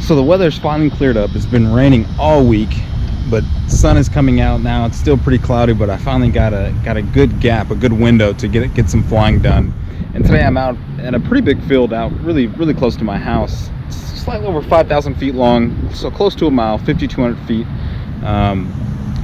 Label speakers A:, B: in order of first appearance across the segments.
A: So the weather's finally cleared up. It's been raining all week, but the sun is coming out now. It's still pretty cloudy, but I finally got a good gap, a good window to get some flying done. And today I'm out at a pretty big field out really close to my house. It's slightly over 5,000 feet long, so close to a mile, 5,200 feet.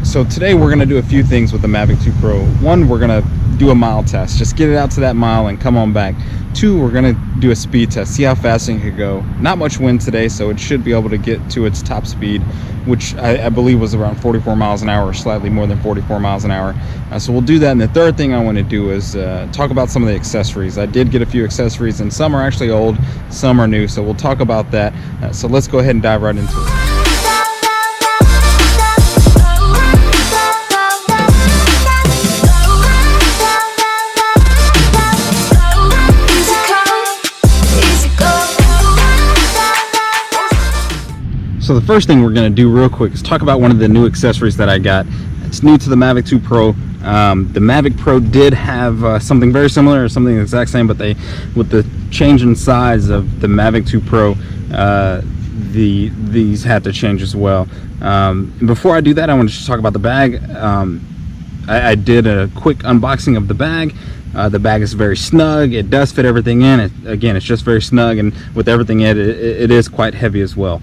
A: So today we're gonna do a few things with the Mavic 2 Pro. One, we're gonna do a mile test, just get it out to that mile and come on back. Two, we're gonna do a speed test, see how fast it could go. Not much wind today, so it should be able to get to its top speed, which I believe was around 44 miles an hour, or slightly more than 44 miles an hour. So we'll do that. And the third thing I want to do is talk about some of the accessories. I did get a few accessories, and some are actually old, some are new, so we'll talk about that. So let's go ahead and dive right into it. So the first thing we're going to do real quick is talk about one of the new accessories that I got. It's new to the Mavic 2 Pro. The Mavic Pro did have something very similar, or something the exact same, but with the change in size of the Mavic 2 Pro, these had to change as well. Before I do that, I want to just talk about the bag. I did a quick unboxing of the bag. The bag is very snug. It does fit everything in. Again, it's just very snug, and with everything in it, it is quite heavy as well.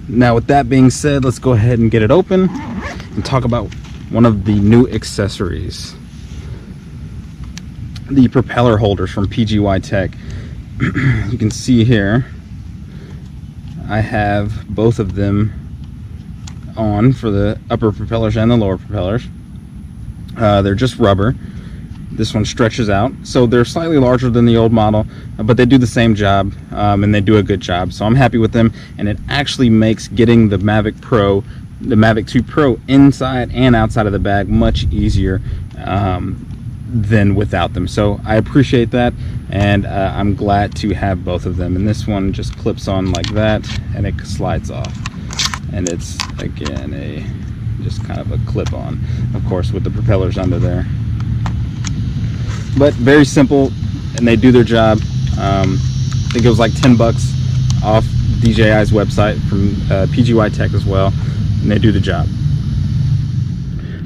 A: Now, with that being said, let's go ahead and get it open and talk about one of the new accessories. The propeller holders from PGYTech. You can see here, I have both of them on for the upper propellers and the lower propellers. They're just rubber. This one stretches out, so they're slightly larger than the old model, but they do the same job, and they do a good job, so I'm happy with them. And it actually makes getting the Mavic Pro, the Mavic 2 Pro, inside and outside of the bag much easier than without them. So I appreciate that, and I'm glad to have both of them. And this one just clips on like that, and it slides off, and it's again just kind of a clip on, of course, with the propellers under there. But very simple, and they do their job. I think it was like 10 bucks off DJI's website from PGYTech as well, and they do the job.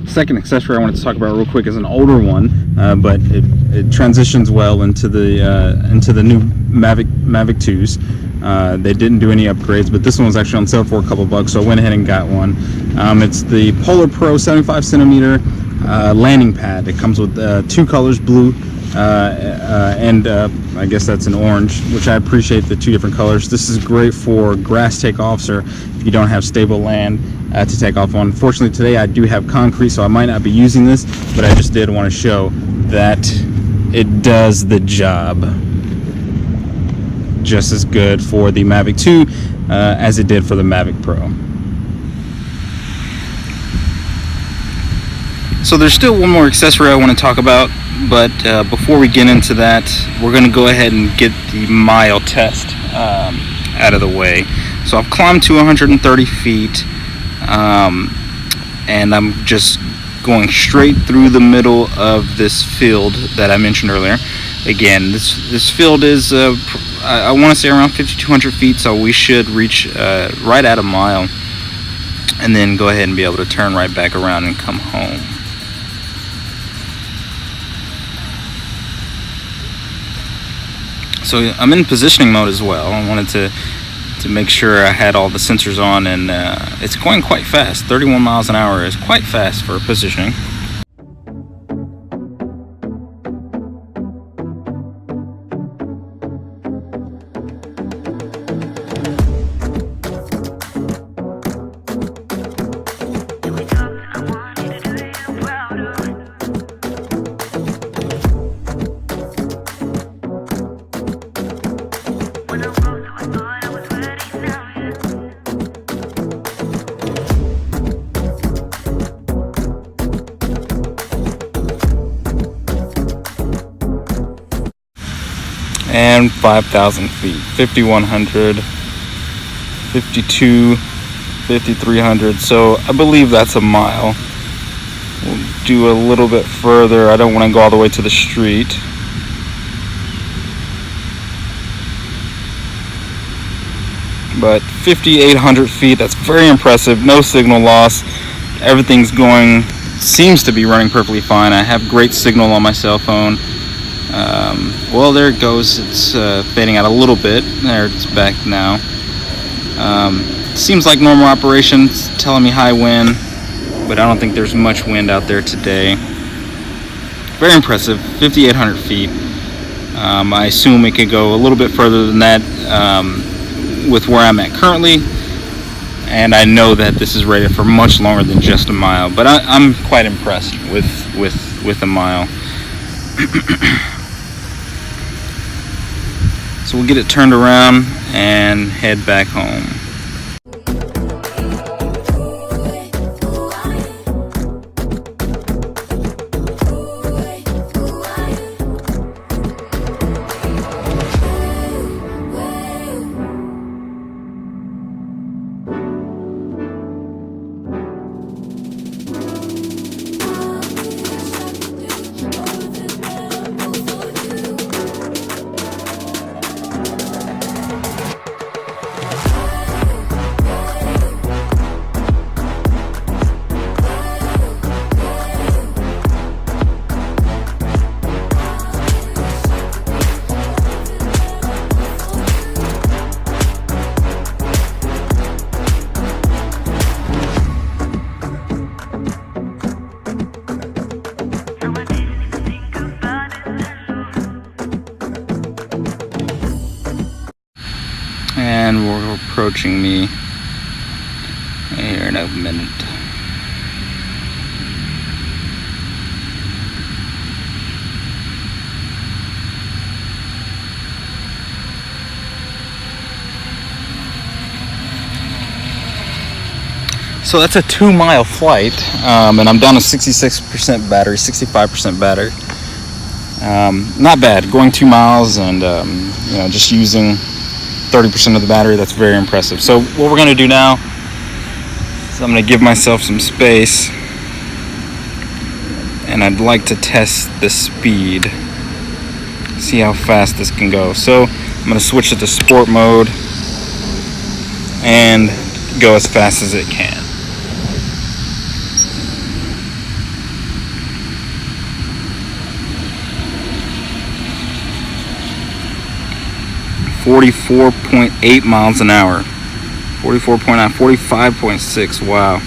A: Second accessory I wanted to talk about real quick is an older one, but it transitions well into the new Mavic 2s. They didn't do any upgrades, but this one was actually on sale for a couple bucks, so I went ahead and got one. It's the Polar Pro 75 centimeter landing pad. It comes with two colors, blue and I guess that's an orange, which I appreciate the two different colors. This is great for grass takeoffs, or if you don't have stable land to take off on. Fortunately today I do have concrete, so I might not be using this, but I just did want to show that it does the job just as good for the Mavic 2 as it did for the Mavic Pro. So there's still one more accessory I want to talk about, but before we get into that, we're going to go ahead and get the mile test out of the way. So I've climbed to 130 feet, and I'm just going straight through the middle of this field that I mentioned earlier. Again, this field is, I want to say around 5,200 feet, so we should reach right at a mile, and then go ahead and be able to turn right back around and come home. So I'm in positioning mode as well. I wanted to make sure I had all the sensors on, and it's going quite fast. 31 miles an hour is quite fast for positioning. And 5,000 feet, 5,100, 52, 5,300. So I believe that's a mile. We'll do a little bit further. I don't want to go all the way to the street. but 5,800 feet, that's very impressive. No signal loss. Everything's going, seems to be running perfectly fine. I have great signal on my cell phone. Well, there it goes. It's fading out a little bit. There, it's back now. Seems like normal operation. It's telling me high wind, but I don't think there's much wind out there today. Very impressive, 5,800 feet. I assume it could go a little bit further than that with where I'm at currently, and I know that this is rated for much longer than just a mile, but I'm quite impressed with a mile. So we'll get it turned around and head back home. And we're approaching me here in a minute. So that's a 2-mile flight, and I'm down to 66% battery, 65% battery. Not bad, going 2 miles and you know, just using 30% of the battery. That's very impressive. So what we're going to do now is I'm going to give myself some space, and I'd like to test the speed, see how fast this can go. So I'm going to switch it to sport mode and go as fast as it can. .8 miles an hour. 44.9, 45.6. Wow.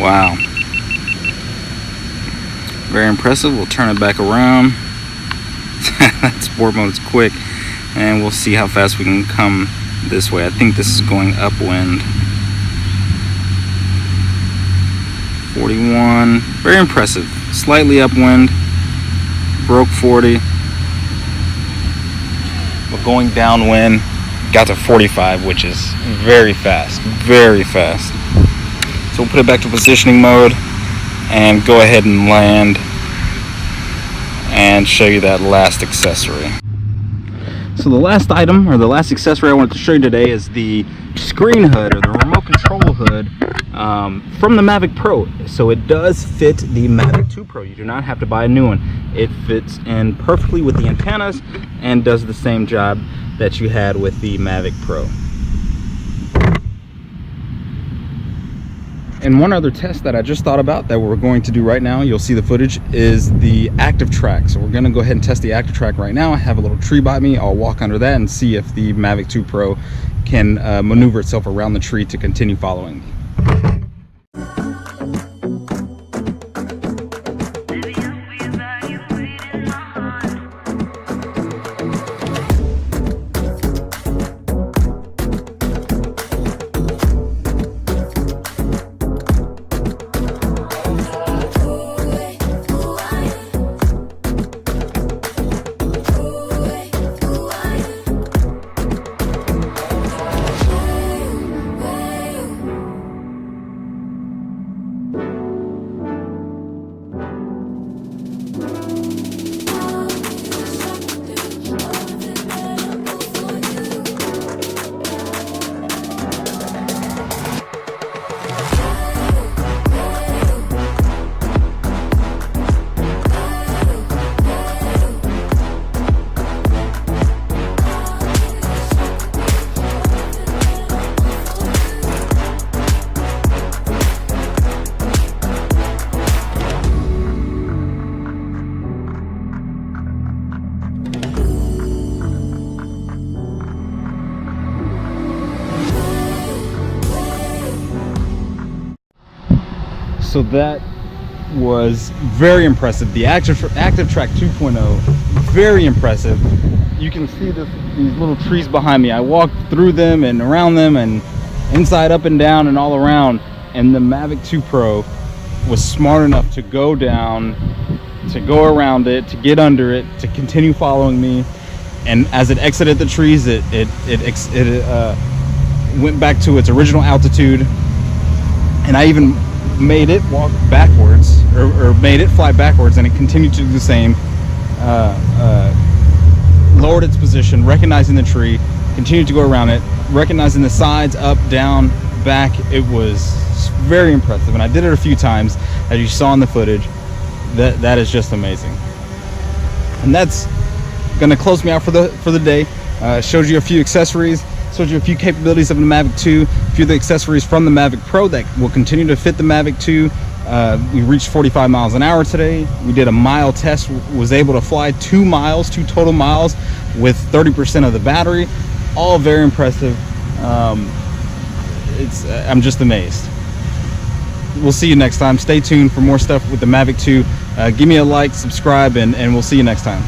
A: Wow. Very impressive. We'll turn it back around. That sport mode is quick. And we'll see how fast we can come this way. I think this is going upwind. 41. Very impressive. Slightly upwind. Broke 40, but going downwind got to 45, which is very fast, very fast. So we'll put it back to positioning mode and go ahead and land and show you that last accessory. So the last item, or the last accessory I wanted to show you today, is the screen hood, or the remote control hood from the Mavic Pro. So it does fit the Mavic 2 Pro. You do not have to buy a new one. It fits in perfectly with the antennas and does the same job that you had with the Mavic Pro. And one other test that I just thought about that we're going to do right now, you'll see the footage, is the active track. So we're going to go ahead and test the active track right now. I have a little tree by me. I'll walk under that and see if the Mavic 2 Pro can maneuver itself around the tree to continue following me. So that was very impressive. The Active Track 2.0, very impressive. You can see these little trees behind me. I walked through them and around them and inside, up and down and all around, and the Mavic 2 Pro was smart enough to go down, to go around it, to get under it, to continue following me. And as it exited the trees, it went back to its original altitude, and I even made it walk backwards, or made it fly backwards, and it continued to do the same. Lowered its position, recognizing the tree, continued to go around it, recognizing the sides, up, down, back. It was very impressive, and I did it a few times, as you saw in the footage. That is just amazing. And that's gonna close me out for the day. Showed you a few accessories, showed you a few capabilities of the Mavic 2, a few of the accessories from the Mavic Pro that will continue to fit the Mavic 2. We reached 45 miles an hour today. We did a mile test, was able to fly 2 total miles with 30% of the battery. All very impressive. I'm just amazed. We'll see you next time. Stay tuned for more stuff with the Mavic 2. Give me a like, subscribe, and we'll see you next time.